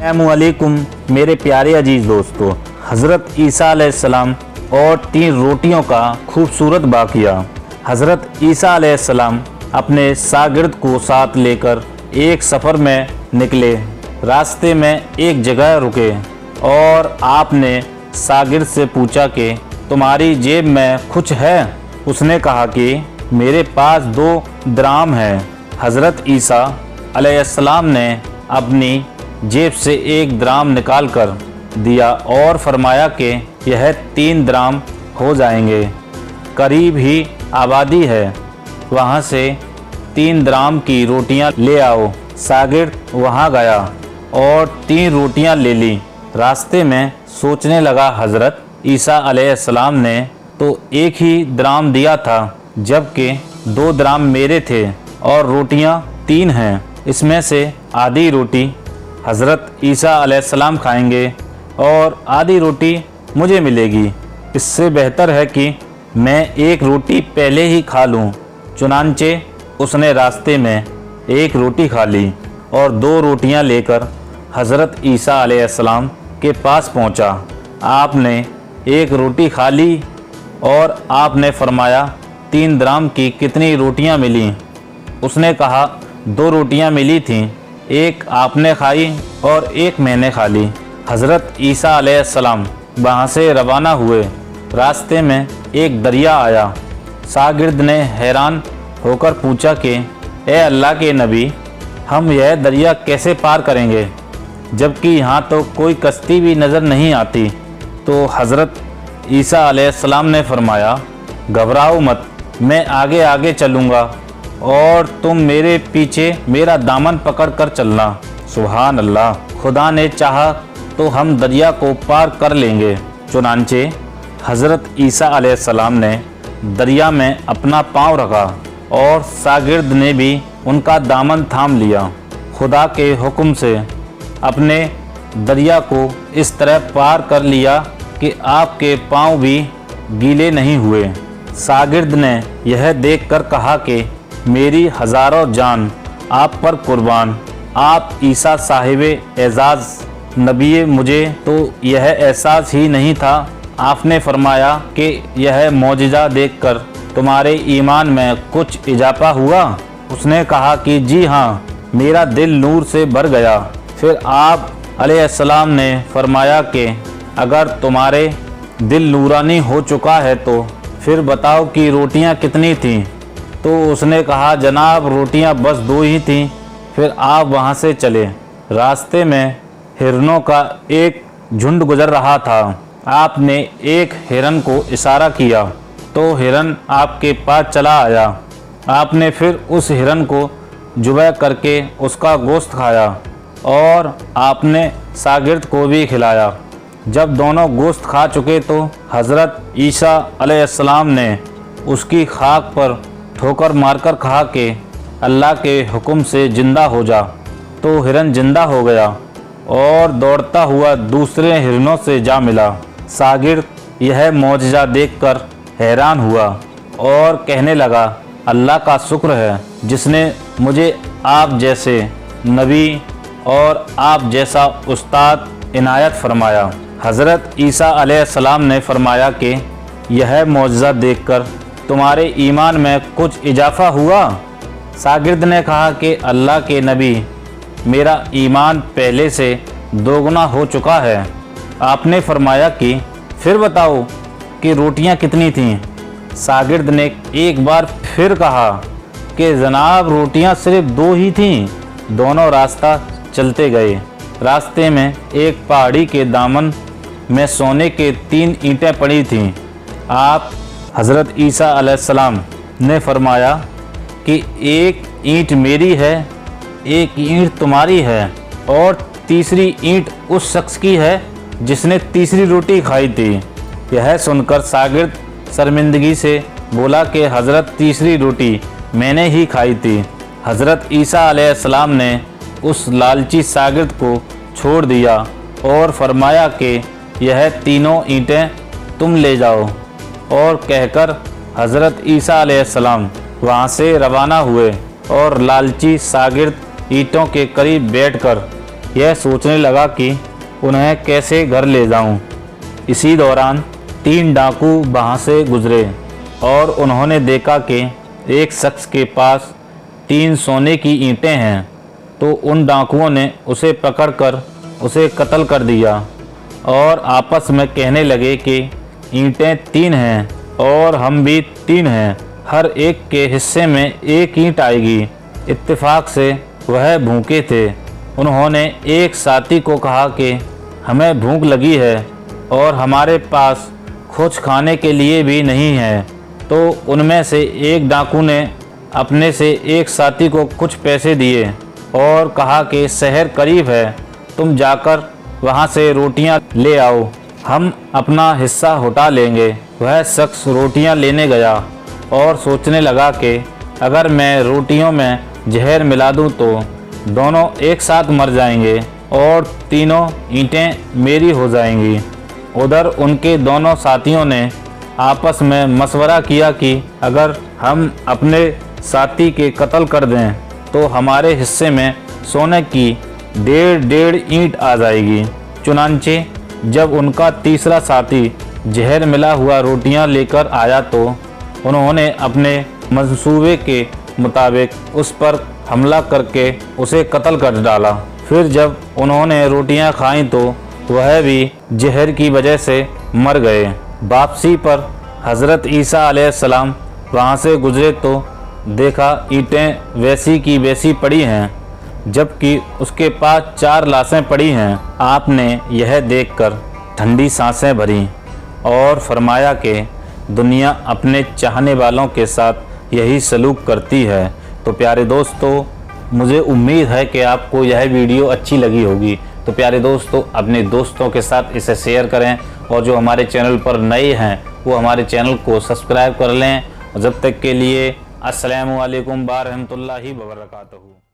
अस्सलामुअलैकुम मेरे प्यारे अजीज़ दोस्तों, हज़रत ईसा अलैहिस्सलाम और 3 रोटियों का खूबसूरत वाक़या। हज़रत ईसा अलैहिस्सलाम अपने शागिर्द को साथ लेकर एक सफ़र में निकले। रास्ते में एक जगह रुके और आपने शागिर्द से पूछा कि तुम्हारी जेब में कुछ है? उसने कहा कि मेरे पास 2 दराम हैं। हज़रत ईसा अलैहिस्सलाम ने अपनी जेब से 1 दराम निकाल कर दिया और फरमाया कि यह 3 दराम हो जाएंगे। करीब ही आबादी है, वहाँ से 3 दराम की रोटियां ले आओ। शागिर्द वहाँ गया और 3 रोटियां ले ली। रास्ते में सोचने लगा, हज़रत ईसा अलैहिस्सलाम ने तो 1 ही दराम दिया था, जबकि 2 दराम मेरे थे और रोटियां 3 हैं। इसमें से आधी रोटी हज़रत ईसा अलैहिस्सलाम खाएंगे और आधी रोटी मुझे मिलेगी। इससे बेहतर है कि मैं 1 रोटी पहले ही खा लूँ। चुनांचे उसने रास्ते में 1 रोटी खा ली और 2 रोटियां लेकर हज़रत ईसा अलैहिस्सलाम के पास पहुँचा। आपने 1 रोटी खा ली और आपने फरमाया 3 दराम की कितनी रोटियां मिली? उसने कहा 2 रोटियां मिली थीं, 1 आपने खाई और 1 मैंने खा ली। हज़रत ईसा अलैहिस्सलाम वहाँ से रवाना हुए। रास्ते में एक दरिया आया। शागिर्द ने हैरान होकर पूछा कि ए अल्लाह के नबी, हम यह दरिया कैसे पार करेंगे, जबकि यहाँ तो कोई कश्ती भी नज़र नहीं आती? तो हज़रत ईसा अलैहिस्सलाम ने फरमाया, घबराओ मत, मैं आगे आगे चलूँगा और तुम मेरे पीछे मेरा दामन पकड़ कर चलना। सुभान अल्लाह, खुदा ने चाहा तो हम दरिया को पार कर लेंगे। चुनांचे हज़रत ईसा अलैहिस्सलाम ने दरिया में अपना पाँव रखा और शागिर्द ने भी उनका दामन थाम लिया। खुदा के हुक्म से अपने दरिया को इस तरह पार कर लिया कि आपके पाँव भी गीले नहीं हुए। शागिर्द ने यह देखकर कहा कि मेरी हज़ारों जान आप पर कुर्बान, आप ईसा साहिबे एजाज़ नबी, मुझे तो यह एहसास ही नहीं था। आपने फरमाया कि यह मौजिज़ा देखकर तुम्हारे ईमान में कुछ इजाफा हुआ? उसने कहा कि जी हाँ, मेरा दिल नूर से भर गया। फिर आप अलैहिस्सलाम ने फरमाया कि अगर तुम्हारे दिल नूरानी हो चुका है तो फिर बताओ कि रोटियां कितनी थीं? तो उसने कहा, जनाब रोटियां बस 2 ही थीं। फिर आप वहां से चले। रास्ते में हिरनों का एक झुंड गुजर रहा था। आपने एक हिरन को इशारा किया तो हिरन आपके पास चला आया। आपने फिर उस हिरन को ज़ुबह करके उसका गोश्त खाया और आपने शागिर्द को भी खिलाया। जब दोनों गोश्त खा चुके तो हज़रत ईसा अलैहिस्सलाम ने उसकी खाक पर ठोकर मारकर कहा कि अल्लाह के हुक्म से ज़िंदा हो जा। तो हिरन ज़िंदा हो गया और दौड़ता हुआ दूसरे हिरनों से जा मिला। शागिर्द यह मौजज़ा देखकर हैरान हुआ और कहने लगा, अल्लाह का शुक्र है जिसने मुझे आप जैसे नबी और आप जैसा उस्ताद इनायत फरमाया। हज़रत ईसा अलैहिस्सलाम ने फरमाया कि यह मौजज़ा देखकर तुम्हारे ईमान में कुछ इजाफा हुआ? शागिर्द ने कहा कि अल्लाह के नबी, मेरा ईमान पहले से 2 गुना हो चुका है। आपने फरमाया कि फिर बताओ कि रोटियां कितनी थीं? शागिर्द ने एक बार फिर कहा कि जनाब रोटियां सिर्फ 2 ही थीं। दोनों रास्ता चलते गए। रास्ते में एक पहाड़ी के दामन में सोने के 3 ईंटें पड़ी थीं। आप हज़रत ईसा अलैहिस्सलाम ने फरमाया कि 1 ईंट मेरी है, 1 ईंट तुम्हारी है और तीसरी ईंट उस शख्स की है जिसने तीसरी रोटी खाई थी। यह सुनकर शागिर्द शर्मिंदगी से बोला कि हज़रत तीसरी रोटी मैंने ही खाई थी। हज़रत ईसा अलैहिस्सलाम ने उस लालची शागिर्द को छोड़ दिया और फरमाया कि यह तीनों ईंटें तुम ले जाओ, और कहकर हज़रत ईसा अलैहिस्सलाम वहाँ से रवाना हुए और लालची शागिर्द ईंटों के करीब बैठकर यह सोचने लगा कि उन्हें कैसे घर ले जाऊं। इसी दौरान 3 डाकू वहां से गुजरे और उन्होंने देखा कि एक शख्स के पास 3 सोने की ईंटें हैं। तो उन डाकुओं ने उसे पकड़कर उसे कत्ल कर दिया और आपस में कहने लगे कि ईंटें 3 हैं और हम भी 3 हैं, हर एक के हिस्से में 1 ईंट आएगी। इत्तेफाक से वह भूखे थे। उन्होंने एक साथी को कहा कि हमें भूख लगी है और हमारे पास कुछ खाने के लिए भी नहीं है। तो उनमें से एक डाकू ने अपने से एक साथी को कुछ पैसे दिए और कहा कि शहर करीब है, तुम जाकर वहां से रोटियां ले आओ, हम अपना हिस्सा उठा लेंगे। वह शख्स रोटियां लेने गया और सोचने लगा कि अगर मैं रोटियों में जहर मिला दूं तो दोनों एक साथ मर जाएंगे और तीनों ईंटें मेरी हो जाएंगी। उधर उनके दोनों साथियों ने आपस में मशवरा किया कि अगर हम अपने साथी के कत्ल कर दें तो हमारे हिस्से में सोने की 1.5 ईंट आ जाएगी। चुनांचे जब उनका तीसरा साथी जहर मिला हुआ रोटियां लेकर आया तो उन्होंने अपने मंसूबे के मुताबिक उस पर हमला करके उसे कत्ल कर डाला। फिर जब उन्होंने रोटियां खाईं तो वह भी जहर की वजह से मर गए। वापसी पर हज़रत ईसा अलैहिस्सलाम वहाँ से गुजरे तो देखा ईंटें वैसी की वैसी पड़ी हैं, जबकि उसके पास 4 लाशें पड़ी हैं। आपने यह देखकर ठंडी सांसें भरीं और फरमाया कि दुनिया अपने चाहने वालों के साथ यही सलूक करती है। तो प्यारे दोस्तों, मुझे उम्मीद है कि आपको यह वीडियो अच्छी लगी होगी। तो प्यारे दोस्तों, अपने दोस्तों के साथ इसे शेयर करें और जो हमारे चैनल पर नए हैं वो हमारे चैनल को सब्सक्राइब कर लें। और जब तक के लिए अस्सलामु अलैकुम व रहमतुल्लाहि व बरकातहू।